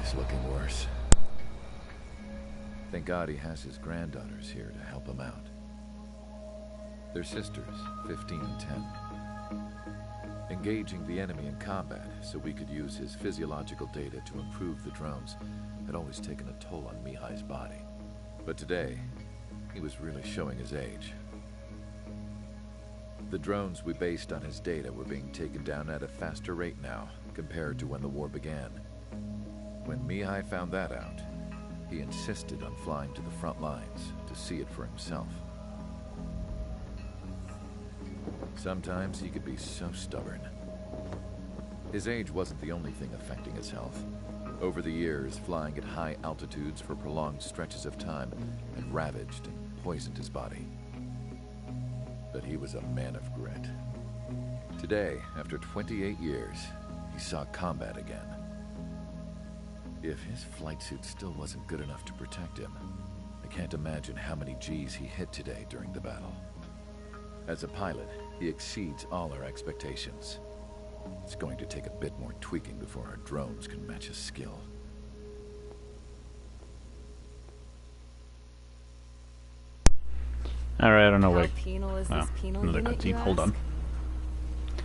He's looking worse. Thank God he has his granddaughters here to help him out. They're sisters, 15 and 10. Engaging the enemy in combat so we could use his physiological data to improve the drones had always taken a toll on Mihai's body. But today, he was really showing his age. The drones we based on his data were being taken down at a faster rate now, compared to when the war began. When Mihai found that out, he insisted on flying to the front lines to see it for himself. Sometimes he could be so stubborn. His age wasn't the only thing affecting his health. Over the years, flying at high altitudes for prolonged stretches of time had ravaged and poisoned his body. But he was a man of grit. Today, after 28 years, he saw combat again. If his flight suit still wasn't good enough to protect him, I can't imagine how many G's he hit today during the battle. As a pilot, he exceeds all our expectations. It's going to take a bit more tweaking before our drones can match his skill. Alright, I don't know How what. penal is this penal Another unit, you cutscene. Hold on. ask?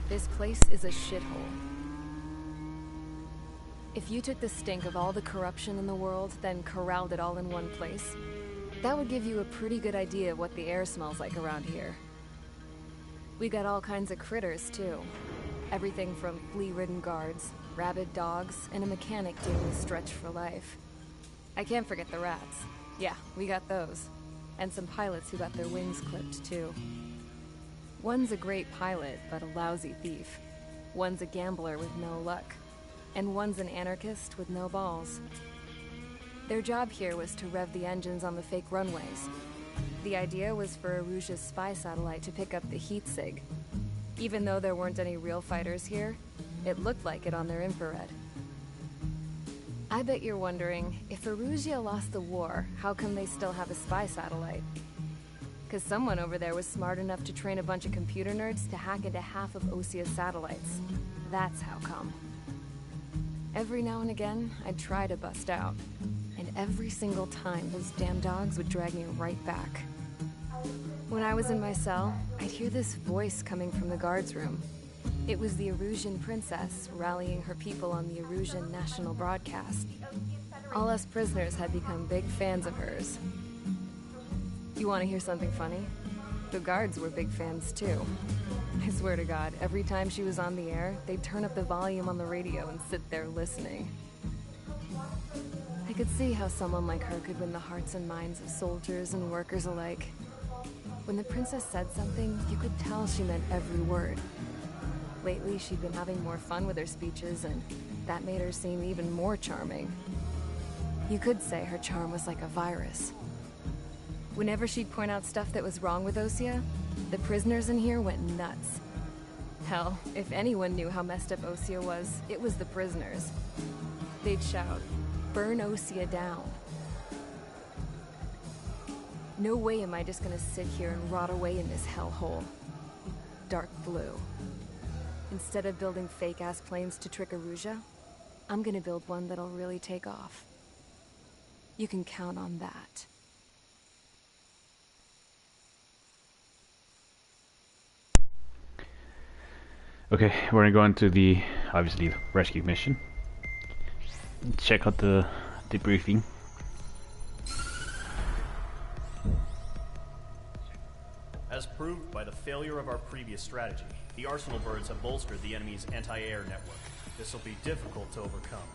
This place is a shithole. If you took the stink of all the corruption in the world, then corralled it all in one place, that would give you a pretty good idea of what the air smells like around here. We got all kinds of critters, too. Everything from flea-ridden guards, rabid dogs, and a mechanic doing the stretch for life. I can't forget the rats. Yeah, we got those. And some pilots who got their wings clipped, too. One's a great pilot, but a lousy thief. One's a gambler with no luck. And one's an anarchist with no balls. Their job here was to rev the engines on the fake runways. The idea was for Erusia's spy satellite to pick up the heat sig. Even though there weren't any real fighters here, it looked like it on their infrared. I bet you're wondering, if Erusia lost the war, how come they still have a spy satellite? Because someone over there was smart enough to train a bunch of computer nerds to hack into half of Osia's satellites. That's how come. Every now and again, I'd try to bust out. And every single time, those damn dogs would drag me right back. When I was in my cell, I'd hear this voice coming from the guards room. It was the Erusian princess rallying her people on the Erusian national broadcast. All us prisoners had become big fans of hers. You want to hear something funny? The guards were big fans too. I swear to God, every time she was on the air, they'd turn up the volume on the radio and sit there listening. I could see how someone like her could win the hearts and minds of soldiers and workers alike. When the princess said something, you could tell she meant every word. Lately, she'd been having more fun with her speeches, and that made her seem even more charming. You could say her charm was like a virus. Whenever she'd point out stuff that was wrong with Osia, the prisoners in here went nuts. Hell, if anyone knew how messed up Osia was, it was the prisoners. They'd shout, "Burn Osia down." No way am I just gonna sit here and rot away in this hellhole. Dark blue. Instead of building fake-ass planes to trick Erusia, I'm gonna build one that'll really take off. You can count on that. Okay, we're gonna go into the, obviously, the rescue mission. Check out the debriefing. As proved by the failure of our previous strategy, the Arsenal birds have bolstered the enemy's anti-air network. This will be difficult to overcome.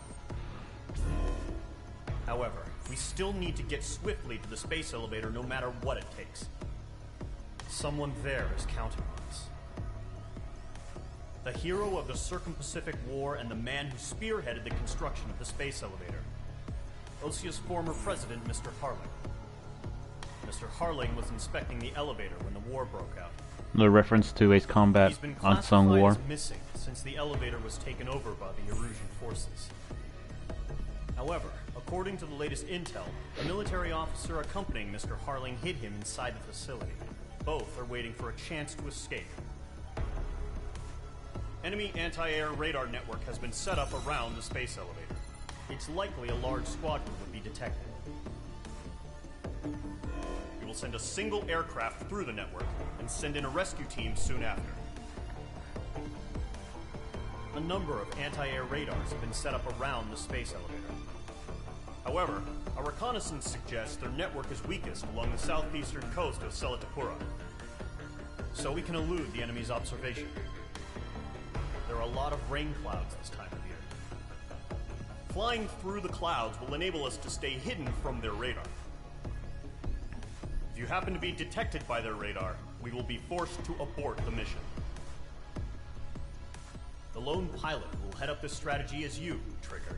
However, we still need to get swiftly to the space elevator no matter what it takes. Someone there is counting on us. The hero of the Circum-Pacific War and the man who spearheaded the construction of the space elevator. Osia's former president, Mr. Harling. Mr. Harling was inspecting the elevator when the war broke out. The reference to Ace Combat He's been Unsung classified War. as missing since the elevator was taken over by the Erusian forces. However, according to the latest intel, a military officer accompanying Mr. Harling hid him inside the facility. Both are waiting for a chance to escape. Enemy anti-air radar network has been set up around the space elevator. it's likely a large squadron would be detected. We will send a single aircraft through the network and send in a rescue team soon after. A number of anti-air radars have been set up around the space elevator. However, our reconnaissance suggests their network is weakest along the southeastern coast of Selatapura, so we can elude the enemy's observation. There are a lot of rain clouds this time of year. Flying through the clouds will enable us to stay hidden from their radar. If you happen to be detected by their radar, we will be forced to abort the mission. The lone pilot will head up this strategy as you, Trigger.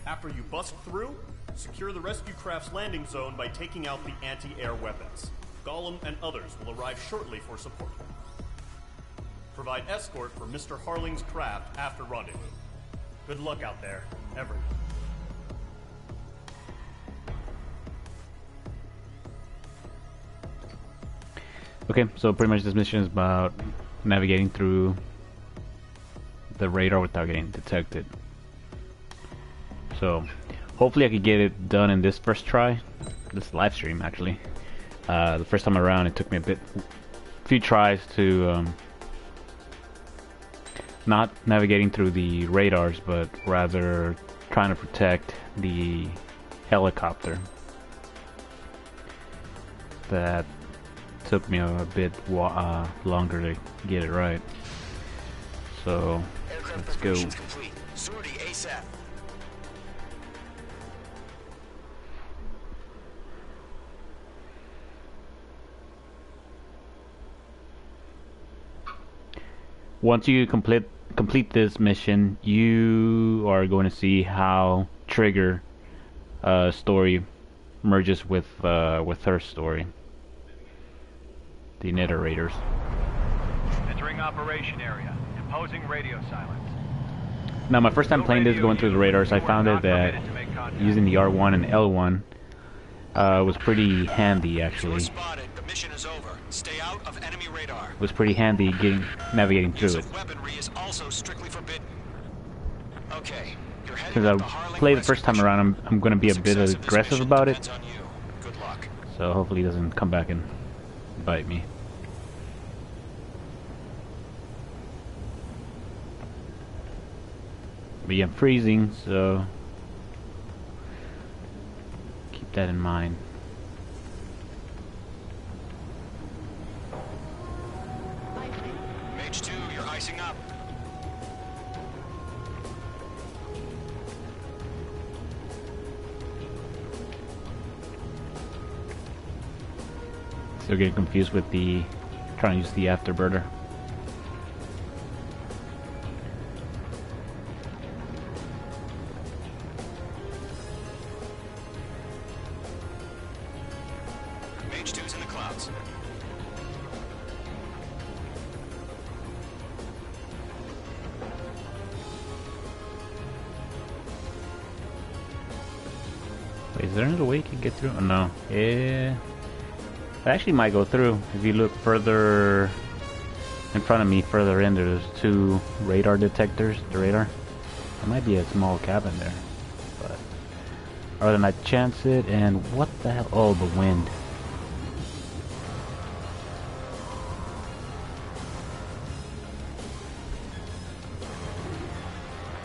After you bust through, secure the rescue craft's landing zone by taking out the anti-air weapons. Gollum and others will arrive shortly for support. Provide escort for Mr. Harling's craft after rendezvous. Good luck out there, everyone. Okay, so pretty much this mission is about navigating through the radar without getting detected. So hopefully I could get it done in this first try, this live stream actually. The first time around it took me a few tries to not navigating through the radars, but rather trying to protect the helicopter. That took me a bit longer to get it right. So let's go. Complete. Sortie ASAP. Once you complete this mission, you are going to see how Trigger story merges with her story. The narrators. Entering operation area. Imposing radio silence. Now, my first time playing this, going through the radars, I found it that using the R1 and L1 was pretty handy, actually. Spotted. The mission is over. Stay out of enemy radar. It was pretty handy navigating through it. Weaponry is also strictly forbidden. Okay. You're heading Since I played the first time around, I'm going to be a bit aggressive about it. On you. Good luck. So hopefully it doesn't come back and bite me. But yeah, I'm freezing, so keep that in mind. Mage 2, you're icing up. Still getting confused with the trying to use the afterburner. Mage 2's in the clouds. Wait, is there another way you can get through? Oh, no. Yeah. It actually might go through. If you look further in front of me, further in, there's two radar detectors. The radar. There might be a small cabin there. But other than that, chance it. And what the hell? Oh, the wind.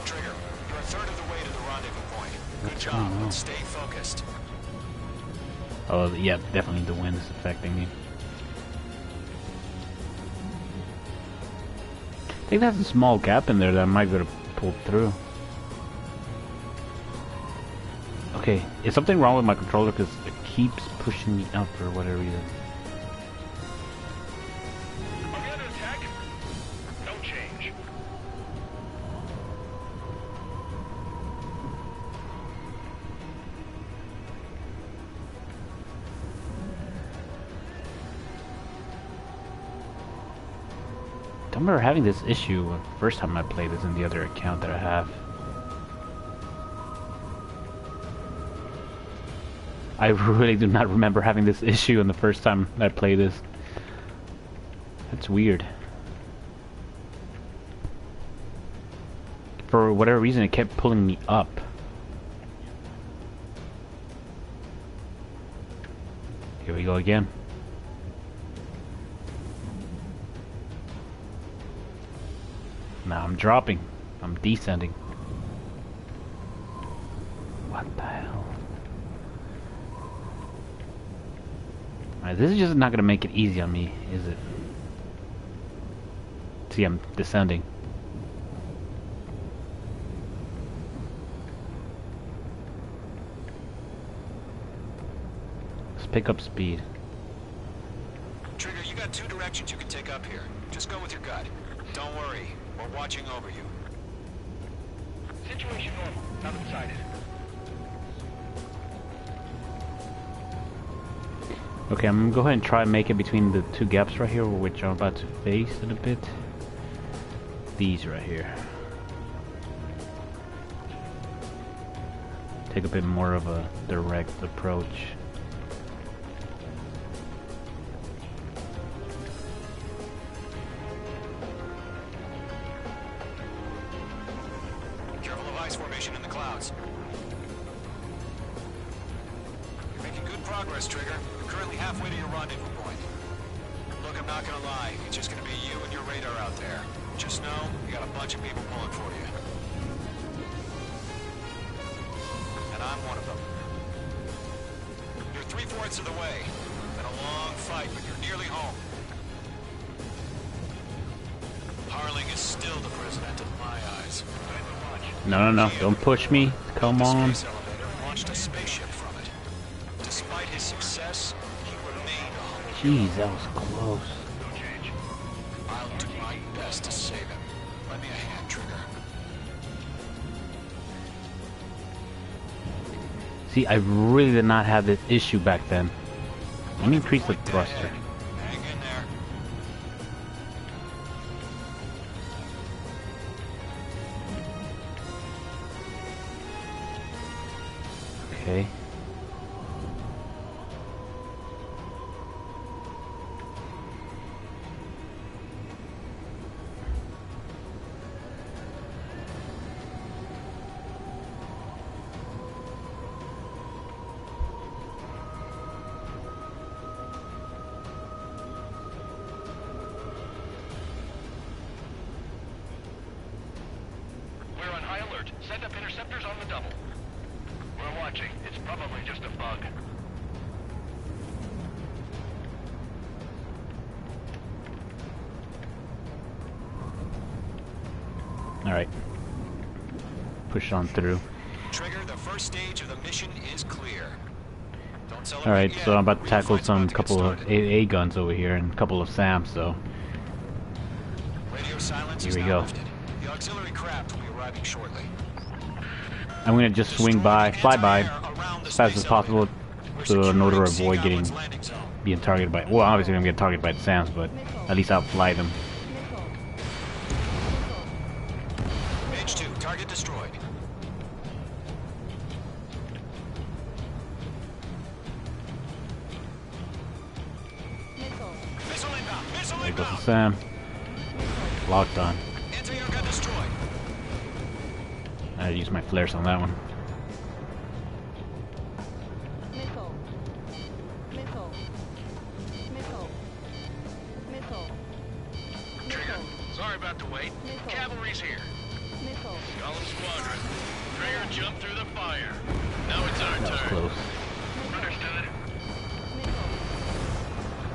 Trigger, you're a third of the way to the rendezvous point. Good job. But stay focused. Oh, yeah, definitely the wind is affecting me. I think there's a small gap in there that I might be able to pull through. Okay, is something wrong with my controller because it keeps pushing me up for whatever reason? Are we under attack? Don't change. I remember having this issue the first time I played this in the other account that I have. I really do not remember having this issue in the first time I played this. That's weird. for whatever reason, it kept pulling me up. Here we go again. Now I'm dropping. I'm descending. What the hell? Alright, this is just not gonna make it easy on me, is it? See, I'm descending. Let's pick up speed. Trigger, you got 2 directions you can take up here. Just go with your gut. Don't worry, we're watching over you. Situation normal. Not excited. Okay, I'm gonna go ahead and try and make it between the 2 gaps right here, which I'm about to face in a bit. These right here. Take a bit more of a direct approach. Careful of ice formation in the clouds. You're making good progress, Trigger. You're currently halfway to your rendezvous point. Look, I'm not gonna lie. It's just gonna be you and your radar out there. Just know, you got a bunch of people pulling for you. And I'm one of them. You're 3/4 of the way. Been a long fight, but you're nearly home. Harling is still the president in my eyes. No, don't push me. Come on. The space elevator launched a spaceship from it. Despite his success, he remained a humble. Jeez, that was close. I'll do my best to save him. Lend me a hand, Trigger. See, I really did not have this issue back then. Let me increase the thruster. Hang in there. Okay. We're on high alert. Send up interceptors on the double. We're watching. It's probably just a bug. Alright. Push on through. Trigger, the first stage of the mission is clear. Don't celebrate Alright, yet. so I'm about to tackle Refight's some about to get couple of started. AA guns over here and a couple of SAMs, so Radio silence here is we now go. lifted. The auxiliary craft will be arriving shortly. I'm gonna just swing by, fly by, as fast as possible, so in order to avoid getting being targeted by. Well, obviously I'm gonna get targeted by the SAMs, but at least I'll fly them. H2, target destroyed. Missile inbound! Missile There goes the inbound! SAM. Locked on. Anti-air gun destroyed. I use my flares on that one. Missile. Missile. Missile. Missile. Trigger, sorry about the wait. Missile. Cavalry's here. Missile. Golem Squadron. Trigger jumped through the fire. Now it's our That was turn. close. Understood. Missile.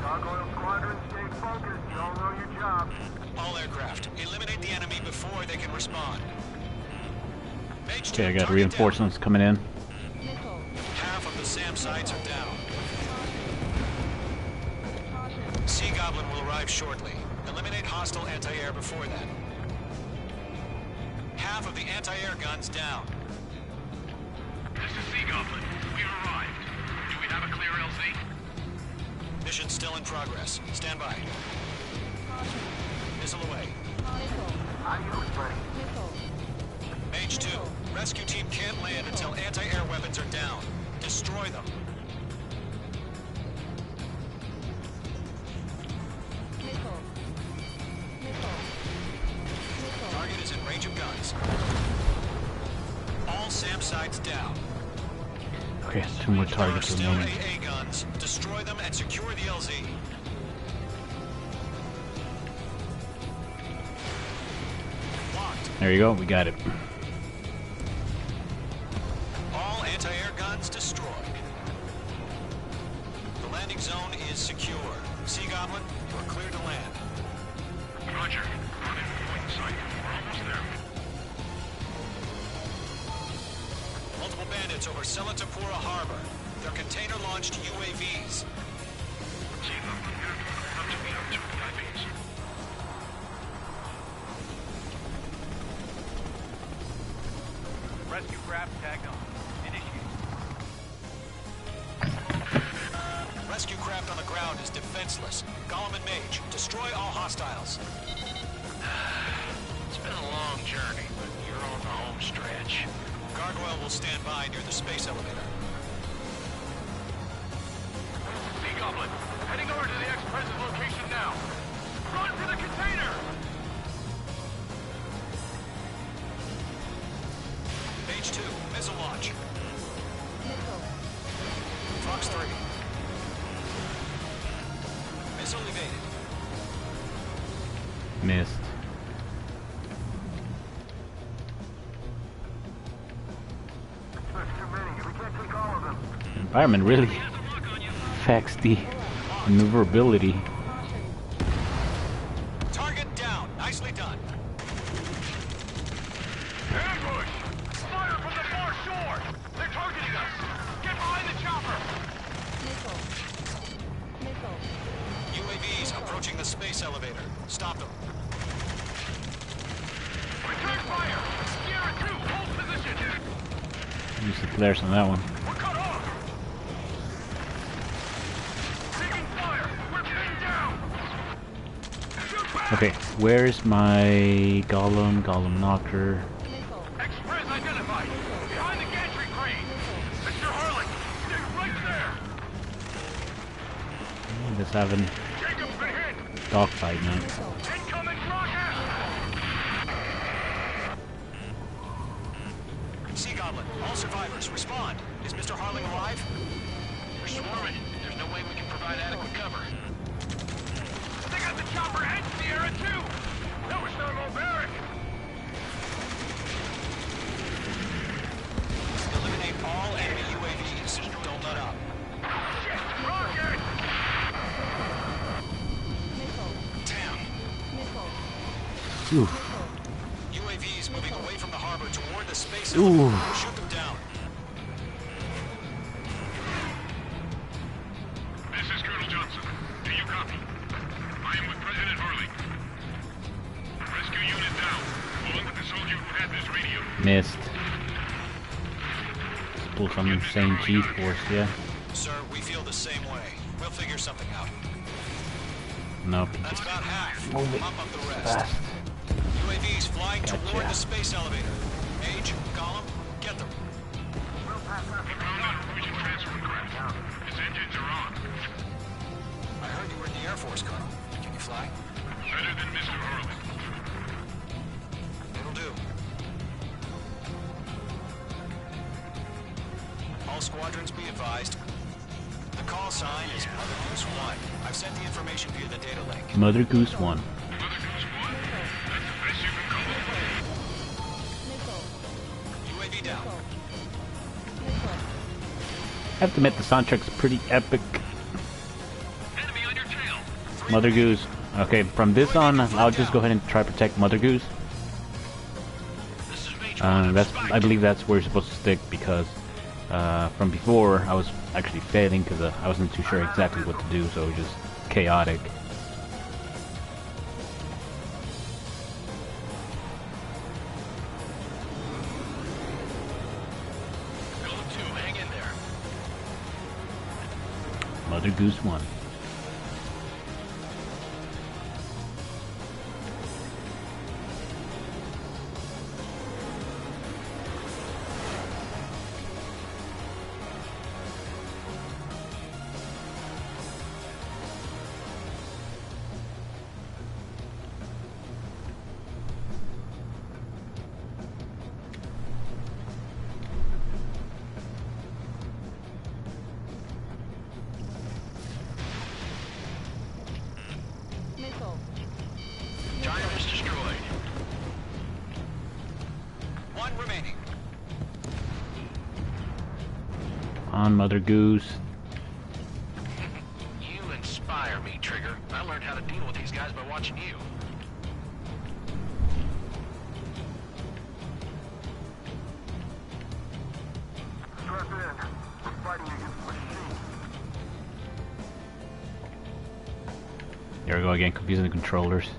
Gargoyle Squadron, stay focused. You all know your job. All aircraft, eliminate the enemy before they can respond. H2, Okay, I got target reinforcements coming in. Missile. down. Half of the SAM sites are down. Caution. Sea Goblin will arrive shortly. Eliminate hostile anti-air before then. Half of the anti-air guns down. This is Sea Goblin. We've arrived. Do we have a clear LZ? Mission still in progress. Stand by. Caution. Missile away. Missile. Buddy. Missile. H2, rescue team can't land until anti-air weapons are down. Destroy them. Missile. Missile. Missile. Target is in range exchange of guns. All SAM sites down. Okay, 2 more There are targets still remaining. AA guns. Destroy them and secure the LZ. Locked. There you go, we got it. All anti-air guns destroyed. The landing zone is secure. Sea Goblin, you are clear to land. Roger. Running point in sight. We're almost there. Multiple bandits over Selatapura Harbor. They're container-launched UAVs. See them. Up to me. Up to VIPs. Rescue craft tagged on. Initiate. Rescue craft on the ground is defenseless. Gollum and Mage, destroy all hostiles. It's been a long journey, but you're on the home stretch. Gargoyle will stand by near the space elevator. Sea Goblin, heading over to the ex-president's location now. Run for the container! Page 2, missile launch. Missile. Fox 3. Missile evaded. Missed. There's too many. We can't take all of them. Environment really affects the maneuverability. Caution. Target down. Nicely done. Ambush! Fire from the far shore! They're targeting us! Get behind the chopper! Missile. Missile. UAVs approaching the space elevator. Stop them. Return fire! Sierra 2, hold position! Use the flares on that one. We're cut off! Taking fire! We're pinned down! Shoot back! Okay, where's my Gollum? Gollum knocker. Missile. Express identified! Behind the gantry crane! Mr. Harlan, stay right there! Just having Jacob's been hit! dogfight now. Missile. Incoming rocket! Sea Goblin, all survivors, respond. Is Mr. Harling alive? We're swarming. There's no way we can provide adequate cover. They got the chopper and Sierra too! That was thermobaric! Eliminate all enemy UAVs. Don't let up. Shit! Rocket! Missile. Damn. Missile. Oof. UAVs moving away from the harbor toward the space Ooh. elevator. Shoot them down. This is Colonel Johnson. Do you copy? I am with President Harling. Rescue unit down, along with the soldier who had this radio. Missed. Let's pull some insane G-force, yeah? Sir, we feel the same way. We'll figure something out. Nope. That's about half. Move it Mop up the rest. fast. UAVs flying toward Gotcha. the space elevator. Mage, Gollum, get them. He found out Norwegian transfer craft. His engines are on. I heard you were in the Air Force, Colonel. Can you fly? Better than Mr. Harling. It'll do. All squadrons be advised. The call sign is Mother Goose 1. I've sent the information via the data link. Mother Goose 1. Mother Goose 1. That's the best you can call it. Missile. UAV down. Missile. I have to admit the soundtrack's pretty epic. Enemy on your tail. Mother Goose. Okay, from this on, I'll just go ahead and try to protect Mother Goose. This is Major. That's, I believe that's where you're supposed to stick because from before I was actually failing because I wasn't too sure exactly what to do, so it was just chaotic. Golem 2, hang in there. Mother Goose 1. on, Mother Goose. You inspire me, Trigger. I learned how to deal with these guys by watching you. Strap in. We're fighting against machines. There we go again, confusing the controllers.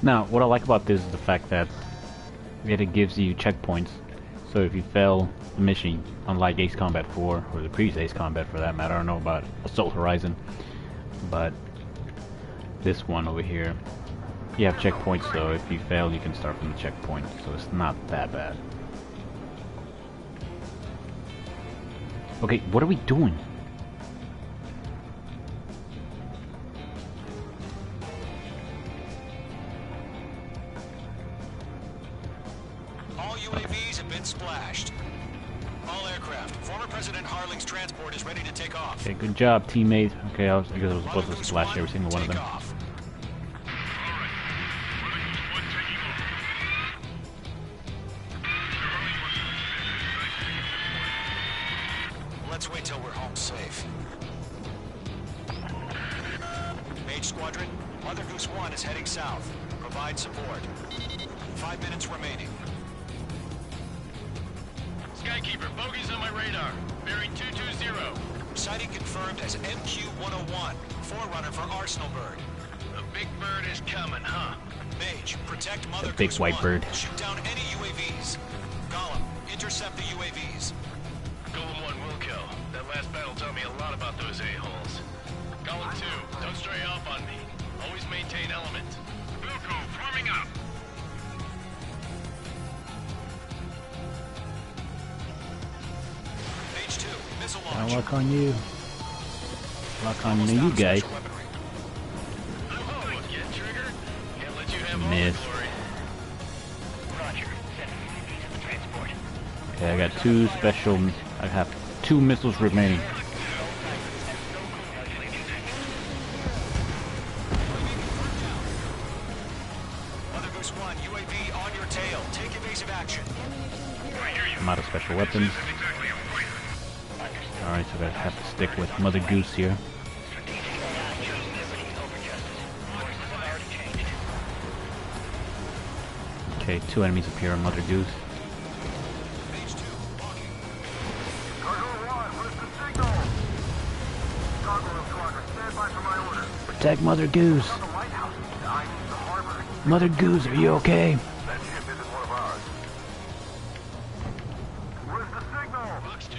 Now, what I like about this is the fact that it gives you checkpoints. So if you fail the mission, unlike Ace Combat 4, or the previous Ace Combat for that matter, I don't know about Assault Horizon, but this one over here, you have checkpoints, so if you fail, you can start from the checkpoint, so it's not that bad. Okay, what are we doing? All UAVs have been splashed. All aircraft. Former President Harling's transport is ready to take off. Okay, good job, teammate. Okay, I guess I was supposed to splash every single one of them. Off. Let's wait till we're home safe. Mage Squadron, Mother Goose 1 is heading south. Provide support. 5 minutes remaining. Skykeeper, bogeys on my radar. Bearing 220. Sighting confirmed as MQ-101, forerunner for Arsenal Bird. The big bird is coming, huh? Mage, protect Mother big Goose white 1. bird. Shoot down any UAVs. Gollum, intercept the UAVs. Golem 1 will kill. That last battle taught me a lot about those a-holes. Golem 2, don't stray off on me. Always maintain element. Wilco, forming up. Mage 2, missile I'll launch. lock on you. Lock on Almost you out of guys. special weaponry. Oh, again, Trigger. Can't let you have all Miss. the glory. Roger. Sending UAVs to the transport. Okay, I got two special. I have 2 missiles remaining. Mother Goose 1, UAV on your tail. Take evasive action. I'm out of special weapons. Alright, so I have to stick with Mother Goose here. Okay, 2 enemies appear on Mother Goose. Mage 2, walking. Cargo 1, where's the signal? Cargo Squadron, stand by for my order. Protect Mother Goose. The lighthouse. I need the harbor. Mother Goose, are you okay? That ship isn't one of ours. Where's the signal? Box 2.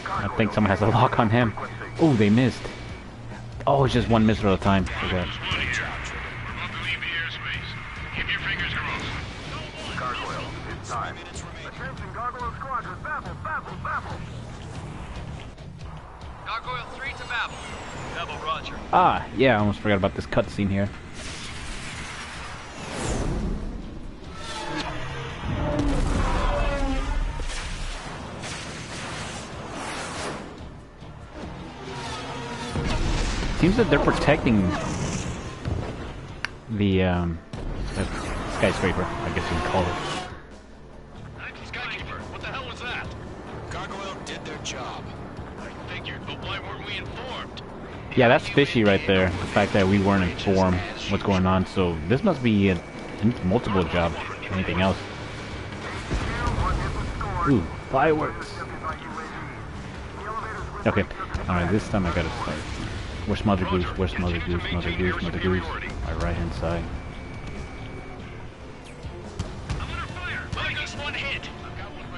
I think someone has a lock on him. Oh, they missed. Oh, it's just 1 missile at a time. Okay. We're about to leave the airspace. Keep your fingers crossed. Gargoyle, it's time. Minutes remaining. Attention, Gargoyle Squadron. Babel, Babel, Babel. Gargoyle 3 to Babel. Babel, roger. Ah, yeah, I almost forgot about this cutscene here. Seems that they're protecting the skyscraper, I guess you can call it. Skykeeper, what the hell was that? Gargoyle did their job. I figured, but why weren't we informed? Yeah, that's fishy right there. The fact that we weren't informed what's going on. So this must be a multiple job. Anything else? Ooh, fireworks. Okay, alright, this time I gotta start. Where's Mother Goose? Where's Mother Goose? Mother Goose? Mother Goose? My right hand side. I'm under fire. Mother Goose 1 hit.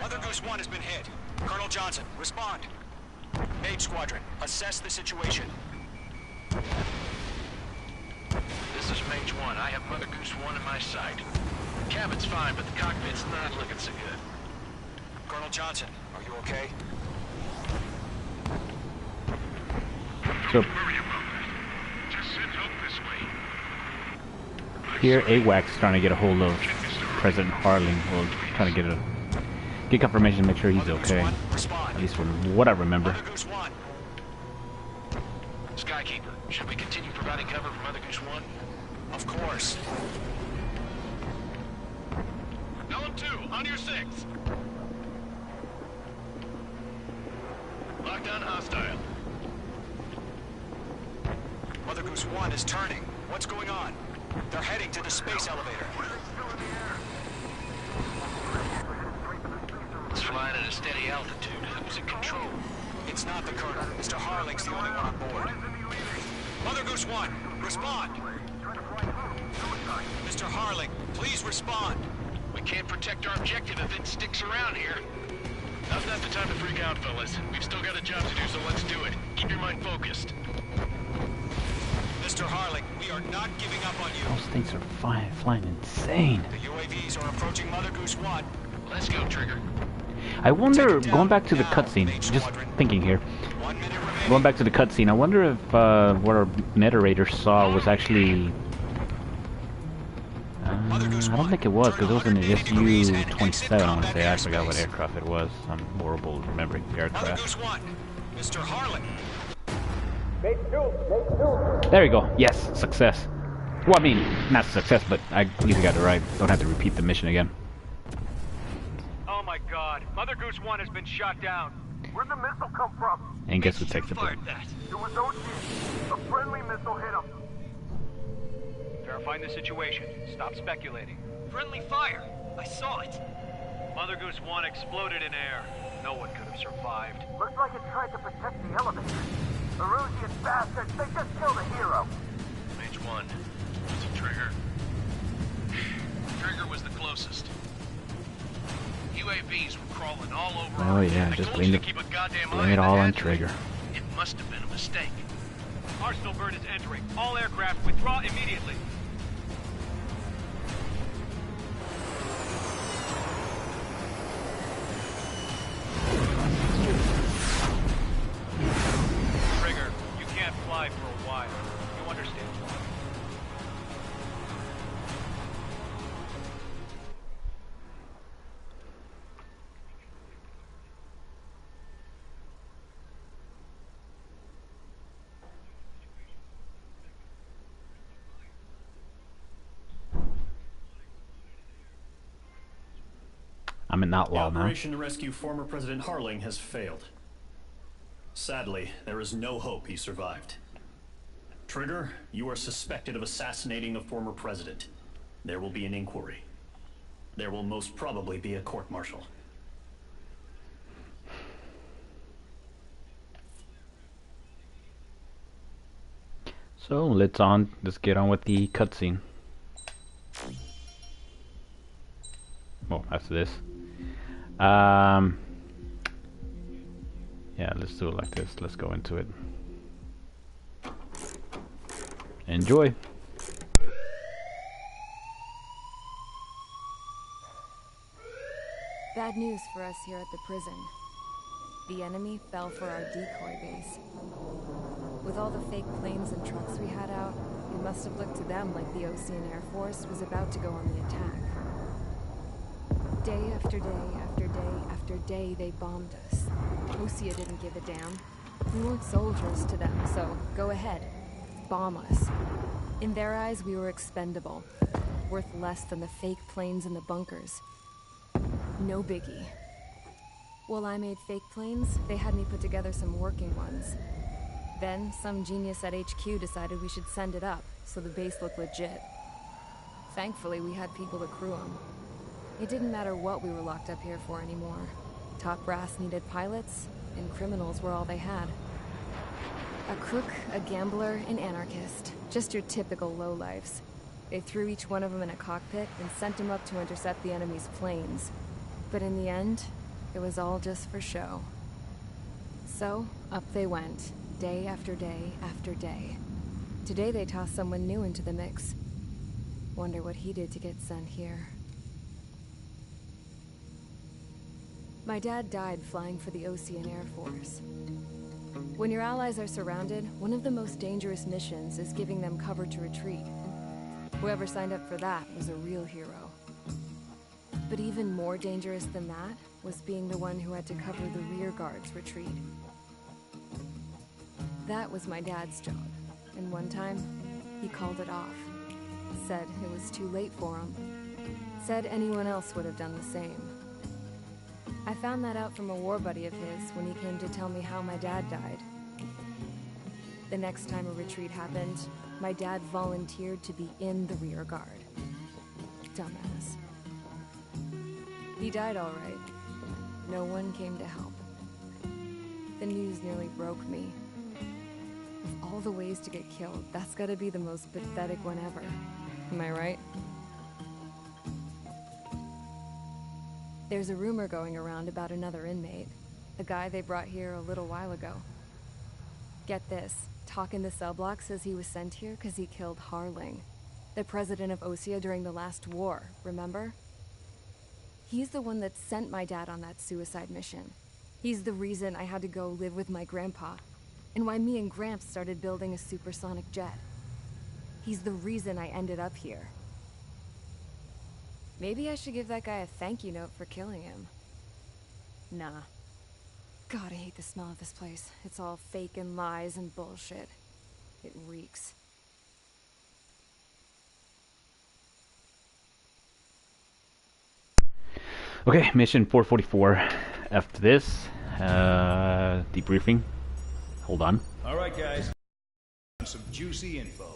Mother Goose 1 has been hit. Colonel Johnson, respond. Mage Squadron, assess the situation. This is Mage 1. I have Mother Goose 1 in my sight. The cabin's fine, but the cockpit's not looking so good. Colonel Johnson, are you okay? So Worry about that. Just send help this way. here, AWACS is trying to get a hold of President Harling. Well, trying to get confirmation to make sure he's Mother Goose okay. 1, At respond. least from what I remember. Mother Goose 1. Skykeeper, should we continue providing cover for Mother Goose 1? Of course. Golem 2, on your 6. Lockdown hostile. Mother Goose 1 is turning. What's going on? They're heading to the space elevator. It's flying at a steady altitude. Who's in control? It's not the Colonel. Mr. Harling's the only one on board. Mother Goose 1, respond! Mr. Harling, please respond! We can't protect our objective if it sticks around here. Now's not the time to freak out, fellas. We've still got a job to do, so let's do it. Keep your mind focused. Mr. Harling, we are not giving up on you. Those things are flying insane. The UAVs are approaching Mother Goose 1. Let's go, Trigger. I wonder, Take it down going back to the now, cutscene, Mage just Squadron. thinking here, 1 minute remaining. going back to the cutscene, I wonder if what our narrator saw was actually... I don't think it was, because it was an SU-27, I want to say. I forgot what aircraft it was. I'm horrible at remembering the Mother aircraft. Goose 1, Mr. Harling. There you go. Yes, success. Well, I mean, not success, but I usually got it right. Don't have to repeat the mission again. Oh my god, Mother Goose 1 has been shot down. Where'd the missile come from? And guess who takes the blame? It was OG. A friendly missile hit him. Verifying the situation. Stop speculating. Friendly fire. I saw it. Mother Goose 1 exploded in air. No one could have survived. Looks like it tried to protect the elevator. Erusian bastards, they just killed a hero. Mage 1. Was it Trigger? Trigger was the closest. UAVs were crawling all over Oh our yeah, I just told you to keep a goddamn eye blame it on all the on hatchery. Trigger. It must have been a mistake. Arsenal bird is entering. All aircraft withdraw immediately. Trigger, you can't fly for a while. You understand? I'm an The outlaw now. operation to rescue former President Harling has failed. Sadly, there is no hope he survived. Trigger, you are suspected of assassinating a former president. There will be an inquiry. There will most probably be a court-martial. So let's get on with the cutscene. Oh, after this. Yeah, let's do it like this. Let's go into it. Enjoy. Bad news for us here at the prison. The enemy fell for our decoy base. With all the fake planes and trucks we had out, it must have looked to them like the Ocean Air Force was about to go on the attack. Day after day after day after day, they bombed us. Osea didn't give a damn. We weren't soldiers to them, so go ahead. Bomb us. In their eyes, we were expendable. Worth less than the fake planes in the bunkers. No biggie. While I made fake planes, they had me put together some working ones. Then, some genius at HQ decided we should send it up, so the base looked legit. Thankfully, we had people to crew them. It didn't matter what we were locked up here for anymore. Top brass needed pilots, and criminals were all they had. A crook, a gambler, an anarchist. Just your typical lowlifes. They threw each one of them in a cockpit and sent them up to intercept the enemy's planes. But in the end, it was all just for show. So, up they went, day after day after day. Today they tossed someone new into the mix. Wonder what he did to get sent here. My dad died flying for the Ocean Air Force. When your allies are surrounded, one of the most dangerous missions is giving them cover to retreat. Whoever signed up for that was a real hero. But even more dangerous than that was being the one who had to cover the rear guard's retreat. That was my dad's job, and one time, he called it off. said it was too late for him. Said anyone else would have done the same. I found that out from a war buddy of his when he came to tell me how my dad died. The next time a retreat happened, my dad volunteered to be in the rear guard. Dumbass. He died all right. No one came to help. The news nearly broke me. Of all the ways to get killed, that's gotta be the most pathetic one ever. Am I right? There's a rumor going around about another inmate. A guy they brought here a little while ago. Get this. Talk in the cell block says he was sent here because he killed Harling, the president of Osea during the last war, remember? He's the one that sent my dad on that suicide mission. He's the reason I had to go live with my grandpa, and why me and Gramps started building a supersonic jet. He's the reason I ended up here. Maybe I should give that guy a thank you note for killing him. Nah. God, I hate the smell of this place. It's all fake and lies and bullshit. It reeks. Okay, mission 444. After this, debriefing. Hold on. Alright guys, some juicy info.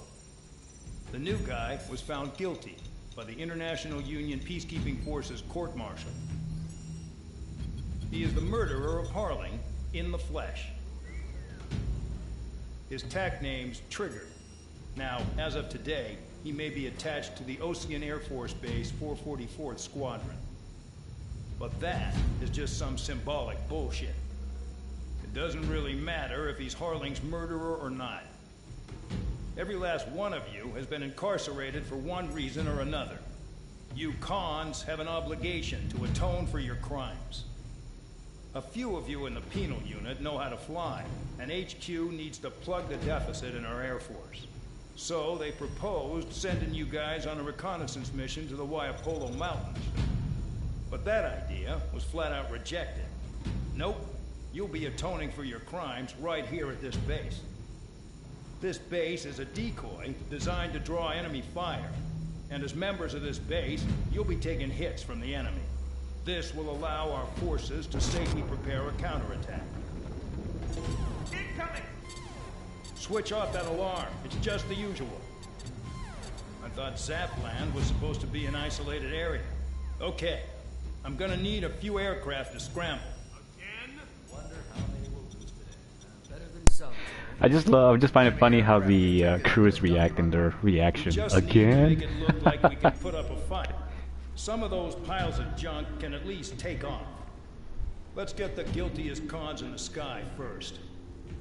The new guy was found guilty by the International Union Peacekeeping Forces court-martial. He is the murderer of Harling in the flesh. His tech name's Trigger. Now, as of today, he may be attached to the Osean Air Force Base 444th Squadron. But that is just some symbolic bullshit. It doesn't really matter if he's Harling's murderer or not. Every last one of you has been incarcerated for one reason or another. You cons have an obligation to atone for your crimes. A few of you in the penal unit know how to fly, and HQ needs to plug the deficit in our Air Force. So they proposed sending you guys on a reconnaissance mission to the Waiapolo Mountains. But that idea was flat out rejected. Nope, you'll be atoning for your crimes right here at this base. This base is a decoy designed to draw enemy fire, and as members of this base, you'll be taking hits from the enemy. This will allow our forces to safely prepare a counterattack. Incoming! Switch off that alarm. It's just the usual. I thought Zapland was supposed to be an isolated area. Okay, I'm gonna need a few aircraft to scramble. Again? Wonder how many will lose today. Better than some. I just find it funny how the crew is reacting their reaction. Just Again? need to make it look like we can put up a fight. Some of those piles of junk can at least take off. Let's get the guiltiest cons in the sky first.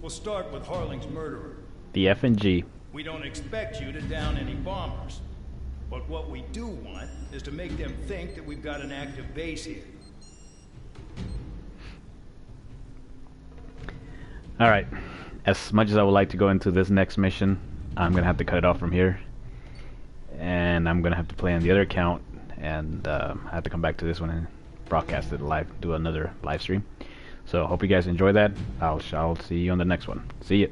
We'll start with Harling's murderer. The FNG. We don't expect you to down any bombers. But what we do want is to make them think that we've got an active base here. Alright. As much as I would like to go into this next mission, I'm gonna have to cut it off from here. And I'm gonna have to play on the other account. And I have to come back to this one and broadcast it live, do another live stream. So hope you guys enjoy that. I'll see you on the next one. See ya.